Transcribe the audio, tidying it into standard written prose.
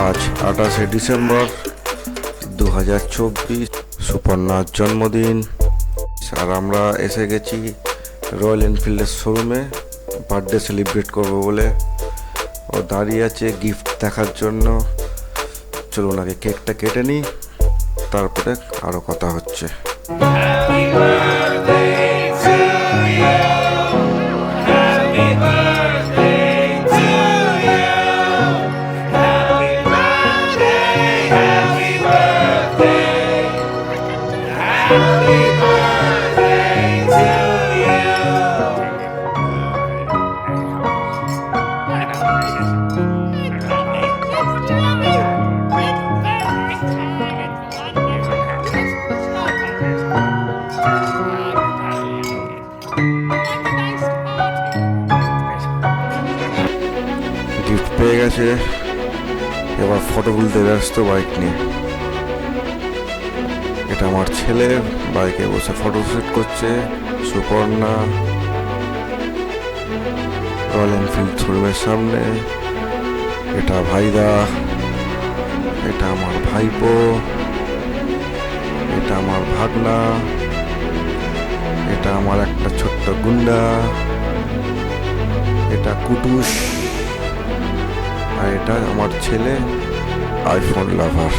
আজ 28শে ডিসেম্বর 2024, সুপর্ণার জন্মদিন। আর আমরা এসে গেছি রয়্যাল এনফিল্ডের শোরুমে বার্থডে সেলিব্রেট করবো বলে। ও দাঁড়িয়ে আছে গিফট দেখার জন্য। চলুন আগে কেকটা কেটে নিই, তারপরে আরও কথা হচ্ছে। গিফট পেয়ে গেছে, এবার ফটো তুলতে ব্যস্ত বাইক নিয়ে। এটা আমার ছেলে বাইকে বসে ফটো শুট করছে। সুপর্ণা রয়্যাল এনফিল্ড শোরুমের সামনে। এটা ভাইদা, এটা আমার ভাইপো, এটা আমার ভাগনা, এটা আমার একটা ছোট্ট গুন্ডা, এটা কুটুস, আর এটা আমার ছেলে আইফোন লাভার।